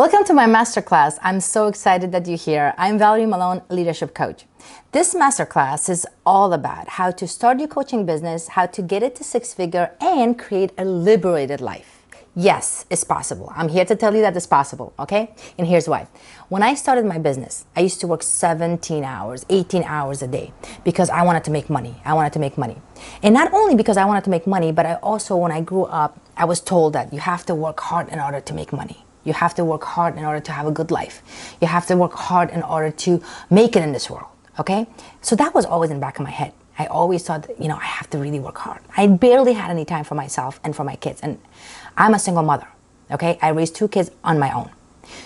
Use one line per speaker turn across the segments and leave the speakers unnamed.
Welcome to my masterclass. I'm so excited that you're here. I'm Valery Molone, leadership coach. This masterclass is all about how to start your coaching business, how to get it to six-figure, and create a liberated life. Yes, it's possible. I'm here to tell you that it's possible, okay? And here's why. When I started my business, I used to work 17 hours, 18 hours a day because I wanted to make money. And not only because I wanted to make money, but I also, when I grew up, I was told that you have to work hard in order to make money. You have to work hard in order to have a good life. You have to work hard in order to make it in this world, okay? So that was always in the back of my head. I always thought, I have to really work hard. I barely had any time for myself and for my kids. And I'm a single mother, okay? I raised 2 kids on my own.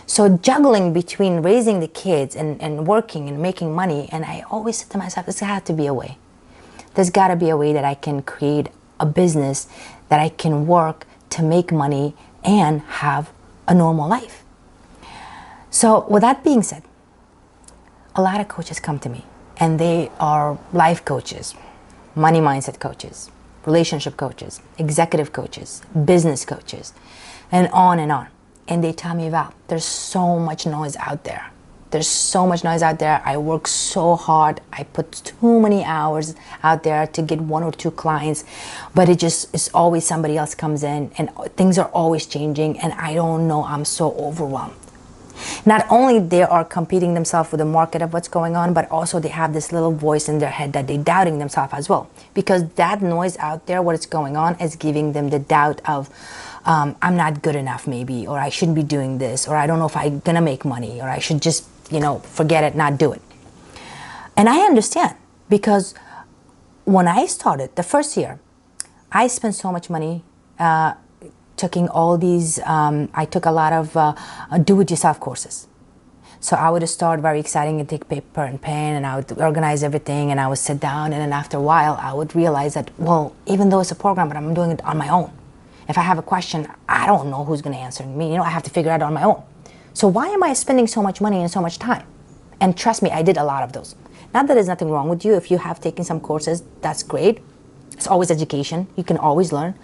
So juggling between raising the kids and working and making money, and I always said to myself, there's got to be a way. There's got to be a way that I can create a business that I can work to make money and have a normal life. So with that being said, a lot of coaches come to me and they are life coaches, money mindset coaches, relationship coaches, executive coaches, business coaches, and on and on. And they tell me, Val, there's so much noise out there. There's so much noise out there. I work so hard. I put too many hours out there to get 1 or 2 clients, but it's always somebody else comes in and things are always changing and I don't know, I'm so overwhelmed. Not only they are competing themselves with the market of what's going on, but also they have this little voice in their head that they're doubting themselves as well. Because that noise out there, what is going on, is giving them the doubt of, I'm not good enough maybe, or I shouldn't be doing this, or I don't know if I'm gonna make money, or I should just forget it, not do it. And I understand, because when I started the first year, I spent so much money taking all these, I took a lot of do-it-yourself courses. So I would start very exciting and take paper and pen and I would organize everything and I would sit down, and then after a while I would realize that, well, even though it's a program, but I'm doing it on my own. If I have a question, I don't know who's going to answer me. I have to figure it out on my own. So why am I spending so much money and so much time? And trust me, I did a lot of those. Not that there's nothing wrong with you. If you have taken some courses, that's great. It's always education. You can always learn.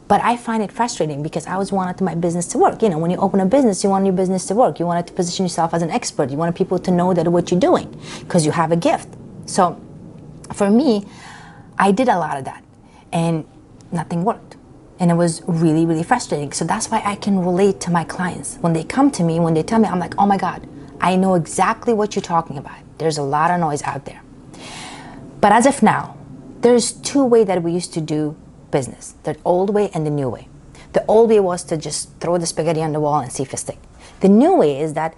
But I find it frustrating because I always wanted my business to work. When you open a business, you want your business to work. You want to position yourself as an expert. You want people to know that what you're doing because you have a gift. So for me, I did a lot of that and nothing worked. And it was really, really frustrating. So that's why I can relate to my clients. When they come to me, when they tell me, I'm like, oh my God, I know exactly what you're talking about. There's a lot of noise out there. But as of now, there's 2 ways that we used to do business. The old way and the new way. The old way was to just throw the spaghetti on the wall and see if it sticks. The new way is that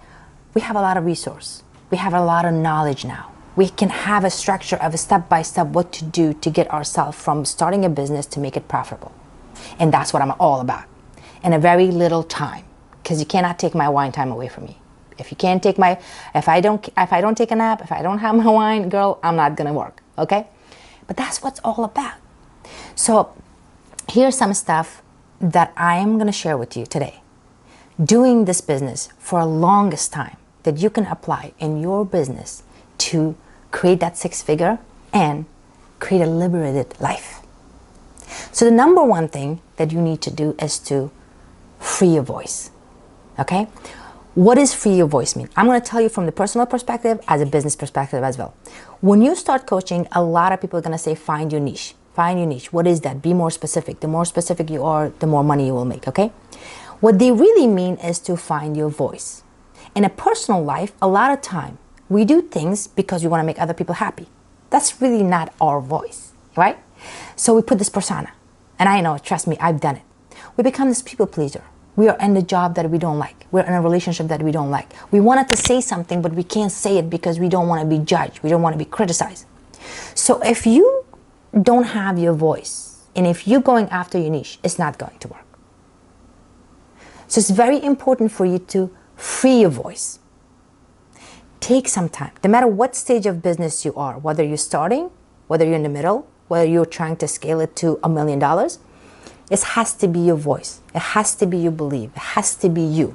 we have a lot of resource. We have a lot of knowledge now. We can have a structure of a step-by-step what to do to get ourselves from starting a business to make it profitable. And that's what I'm all about. In a very little time. Because you cannot take my wine time away from me. If you can't take if I don't take a nap, if I don't have my wine, girl, I'm not gonna work, okay? But that's what's all about. So here's some stuff that I am gonna share with you today. Doing this business for a longest time that you can apply in your business to create that 6-figure and create a liberated life. So the number 1 thing that you need to do is to free your voice, okay? What does free your voice mean? I'm going to tell you from the personal perspective as a business perspective as well. When you start coaching, a lot of people are going to say, find your niche. Find your niche. What is that? Be more specific. The more specific you are, the more money you will make, okay? What they really mean is to find your voice. In a personal life, a lot of time, we do things because we want to make other people happy. That's really not our voice, right? So we put this persona. And I know, trust me, I've done it. We become this people pleaser. We are in the job that we don't like. We're in a relationship that we don't like. We wanted to say something, but we can't say it because we don't want to be judged. We don't want to be criticized. So if you don't have your voice, and if you're going after your niche, it's not going to work. So it's very important for you to free your voice. Take some time. No matter what stage of business you are, whether you're starting, whether you're in the middle, whether you're trying to scale it to $1 million, it has to be your voice. It has to be your belief. It has to be you.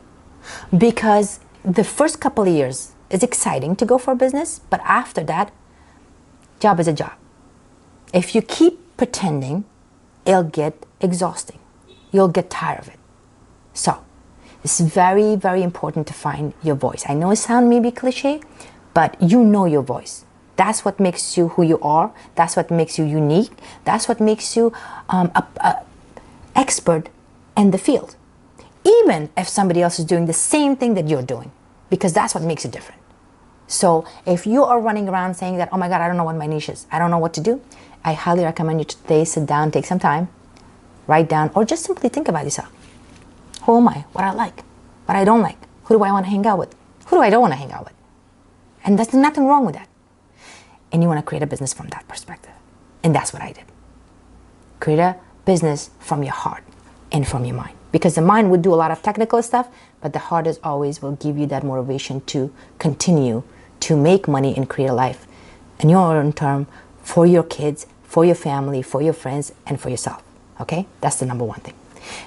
Because the first couple of years is exciting to go for a business, but after that, job is a job. If you keep pretending, it'll get exhausting. You'll get tired of it. So It's very, very important to find your voice. I know it sounds maybe cliche, but you know your voice. That's what makes you who you are. That's what makes you unique. That's what makes you a expert in the field. Even if somebody else is doing the same thing that you're doing, because that's what makes you different. So if you are running around saying that, oh my God, I don't know what my niche is, I don't know what to do, I highly recommend you to today sit down, take some time, write down, or just simply think about yourself. Who am I? What I like? What I don't like? Who do I want to hang out with? Who do I don't want to hang out with? And there's nothing wrong with that. And you want to create a business from that perspective. And that's what I did. Create a business from your heart and from your mind. Because the mind would do a lot of technical stuff, but the heart is always will give you that motivation to continue to make money and create a life in your own term for your kids, for your family, for your friends, and for yourself. Okay? That's the number one thing.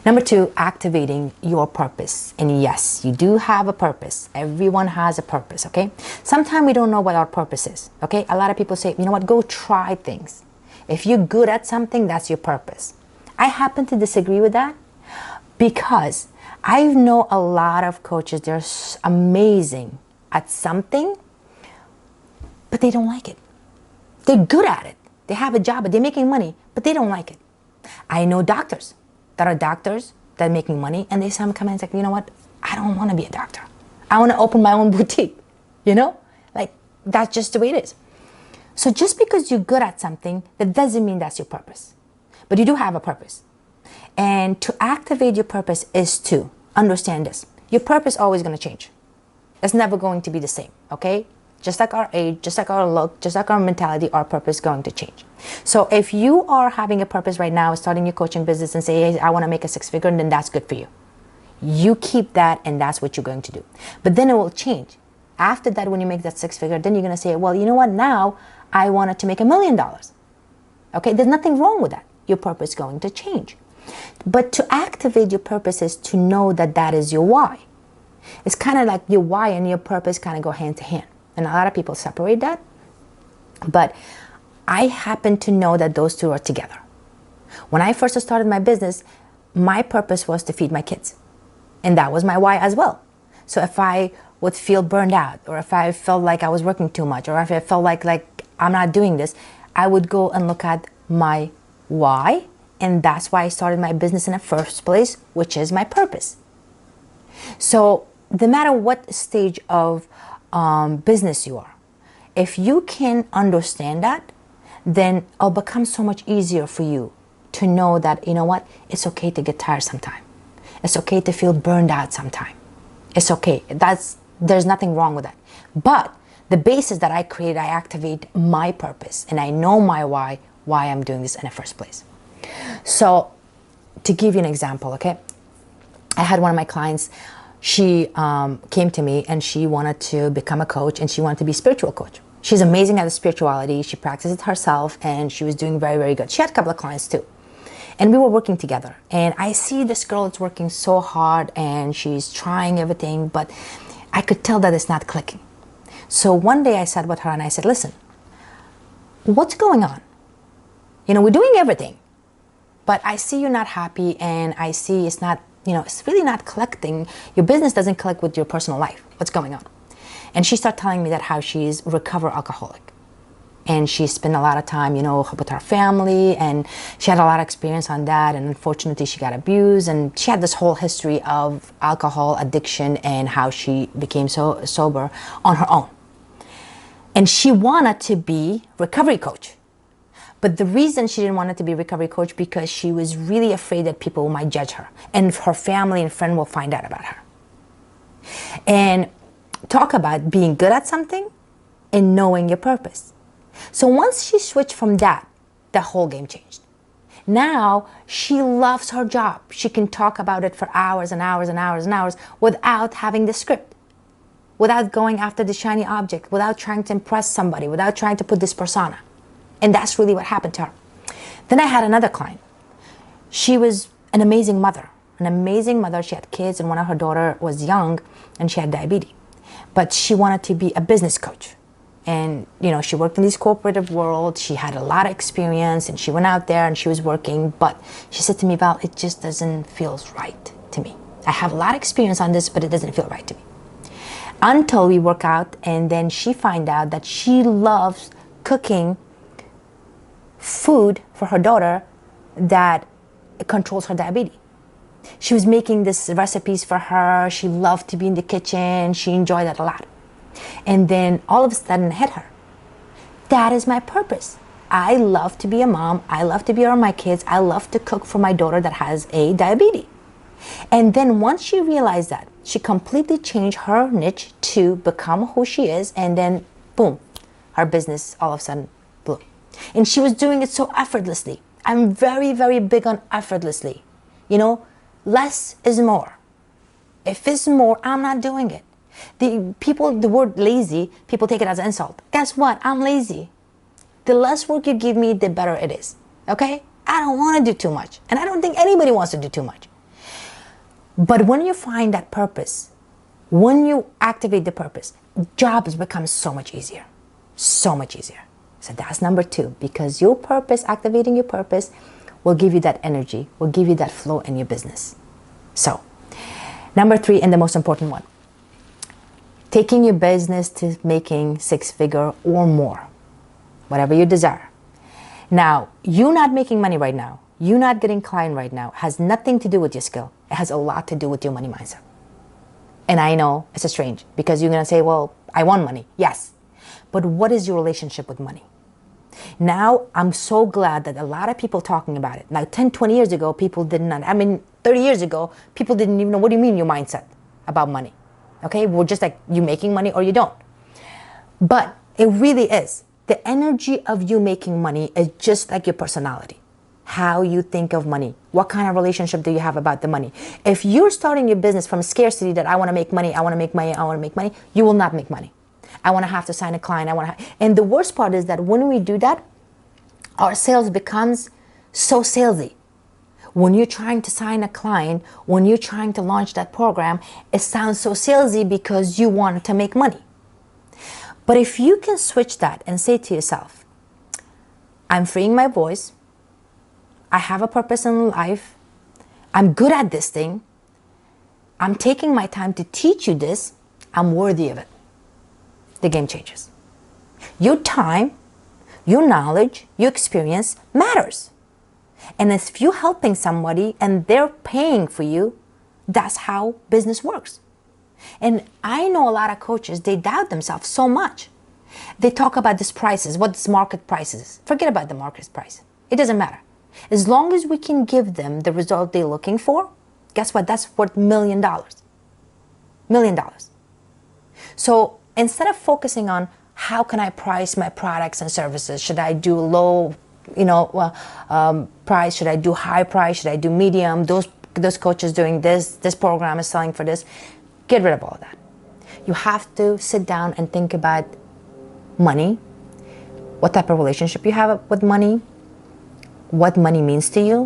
Number two, activating your purpose. And yes, you do have a purpose. Everyone has a purpose, okay? Sometimes we don't know what our purpose is, okay? A lot of people say, you know what, go try things. If you're good at something, that's your purpose. I happen to disagree with that because I know a lot of coaches, they're amazing at something, but they don't like it. They're good at it. They have a job, but they're making money, but they don't like it. I know doctors that are doctors that are making money, and they some come in and say, you know what, I don't want to be a doctor. I want to open my own boutique, you know? Like, that's just the way it is. So just because you're good at something, that doesn't mean that's your purpose. But you do have a purpose. And to activate your purpose is to understand this. Your purpose is always going to change. It's never going to be the same, okay? Just like our age, just like our look, just like our mentality, our purpose is going to change. So if you are having a purpose right now, starting your coaching business and say, hey, I want to make a six-figure, then that's good for you. You keep that and that's what you're going to do. But then it will change. After that, when you make that six-figure, then you're going to say, well, you know what? Now I wanted to make $1 million. Okay, there's nothing wrong with that. Your purpose is going to change. But to activate your purpose is to know that that is your why. It's kind of like your why and your purpose kind of go hand to hand. And a lot of people separate that. But I happen to know that those two are together. When I first started my business, my purpose was to feed my kids. And that was my why as well. So if I would feel burned out, or if I felt like I was working too much, or if I felt like I'm not doing this, I would go and look at my why. And that's why I started my business in the first place, which is my purpose. So no matter what stage of business you are, if you can understand that, then it'll become so much easier for you to know that, you know what, it's okay to get tired sometime. It's okay to feel burned out sometime. It's okay. There's nothing wrong with that. But the basis that I create, I activate my purpose, and I know my why I'm doing this in the first place. So to give you an example, okay, I had one of my clients. She came to me and she wanted to become a coach, and she wanted to be a spiritual coach. She's amazing at the spirituality. She practices it herself, and she was doing very, very good. She had a couple of clients too. And we were working together. And I see this girl is working so hard and she's trying everything, but I could tell that it's not clicking. So one day I sat with her and I said, listen, what's going on? You know, we're doing everything, but I see you're not happy, and I see it's not, you know, it's really not connecting. Your business doesn't connect with your personal life. What's going on? And she started telling me that how she's a recovered alcoholic. And she spent a lot of time, you know, with her family, and she had a lot of experience on that. And unfortunately, she got abused, and she had this whole history of alcohol addiction and how she became so sober on her own. And she wanted to be a recovery coach. But the reason she didn't want it to be a recovery coach, because she was really afraid that people might judge her, and her family and friend will find out about her. And talk about being good at something and knowing your purpose. So once she switched from that, the whole game changed. Now she loves her job. She can talk about it for hours and hours and hours and hours without having the script, without going after the shiny object, without trying to impress somebody, without trying to put this persona. And that's really what happened to her. Then I had another client. She was an amazing mother. She had kids, and one of her daughter was young and she had diabetes. But she wanted to be a business coach. And, you know, she worked in this corporate world. She had a lot of experience, and she went out there and she was working. But she said to me, Val, it just doesn't feel right to me. I have a lot of experience on this, but it doesn't feel right to me. Until we work out, and then she find out that she loves cooking food for her daughter that controls her diabetes. She was making these recipes for her. She loved to be in the kitchen. She enjoyed that a lot. And then all of a sudden it hit her. That is my purpose. I love to be a mom. I love to be around my kids. I love to cook for my daughter that has a diabetes. And then once she realized that, she completely changed her niche to become who she is. And then boom, her business all of a sudden blew. And she was doing it so effortlessly. I'm very, very big on effortlessly. You know, less is more. If it's more, I'm not doing it. The word lazy, people take it as an insult. Guess what? I'm lazy. The less work you give me, the better it is. Okay? I don't want to do too much. And I don't think anybody wants to do too much. But when you find that purpose, when you activate the purpose, jobs become so much easier. So much easier. So that's number 2, because your purpose, activating your purpose, will give you that energy, will give you that flow in your business. So, number 3, and the most important one, taking your business to making 6-figure or more, whatever you desire. Now, you not making money right now, you not getting client right now, has nothing to do with your skill. It has a lot to do with your money mindset. And I know it's strange, because you're going to say, well, I want money. Yes. But what is your relationship with money? Now, I'm so glad that a lot of people talking about it. Now, 10, 20 years ago, people did not. 30 years ago, people didn't even know, what do you mean your mindset about money? Okay, we're just like, you making money or you don't. But it really is. The energy of you making money is just like your personality. How you think of money. What kind of relationship do you have about the money? If you're starting your business from scarcity that I want to make money, I want to make money, I want to make money, you will not make money. I want to have to sign a client. And the worst part is that when we do that, our sales becomes so salesy. When you're trying to sign a client, when you're trying to launch that program, it sounds so salesy because you want to make money. But if you can switch that and say to yourself, I'm freeing my voice, I have a purpose in life, I'm good at this thing, I'm taking my time to teach you this, I'm worthy of it. The game changes. Your time, your knowledge, your experience matters. And if you're helping somebody and they're paying for you, that's how business works. And I know a lot of coaches, they doubt themselves so much. They talk about these prices, what this market price is. Forget about the market price. It doesn't matter. As long as we can give them the result they're looking for, guess what? That's worth $1 million. $1 million. So instead of focusing on how can I price my products and services, should I do low, price? Should I do high price? Should I do medium? Those coaches doing this program is selling for this. Get rid of all of that. You have to sit down and think about money, what type of relationship you have with money, what money means to you.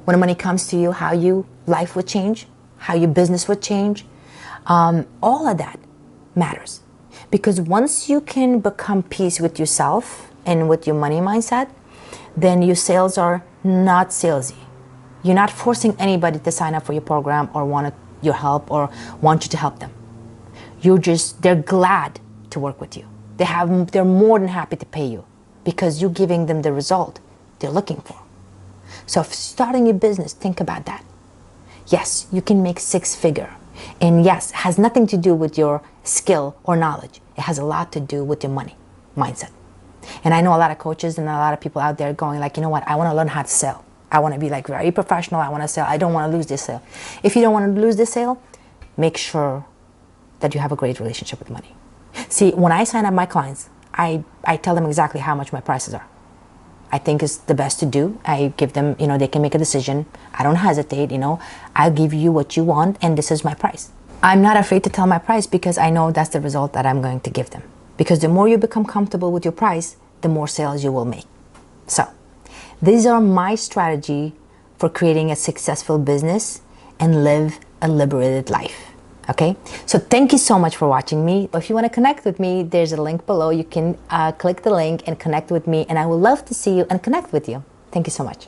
When money comes to you, how your life would change, how your business would change. All of that matters. Because once you can become peace with yourself and with your money mindset, then your sales are not salesy. You're not forcing anybody to sign up for your program or want your help or want you to help them. They're glad to work with you. They're more than happy to pay you because you're giving them the result they're looking for. So if starting your business, think about that. Yes, you can make 6-figure. And yes, it has nothing to do with your skill or knowledge. It has a lot to do with your money mindset. And I know a lot of coaches and a lot of people out there going like, you know what, I want to learn how to sell. I want to be like very professional. I want to sell. I don't want to lose this sale. If you don't want to lose this sale, make sure that you have a great relationship with money. See, when I sign up my clients, I tell them exactly how much my prices are. I think it's the best to do. I give them, they can make a decision. I don't hesitate, I'll give you what you want and this is my price. I'm not afraid to tell my price because I know that's the result that I'm going to give them. Because the more you become comfortable with your price, the more sales you will make. So, these are my strategy for creating a successful business and live a liberated life. Okay, so thank you so much for watching me. If you want to connect with me, there's a link below. You can click the link and connect with me, and I would love to see you and connect with you. Thank you so much.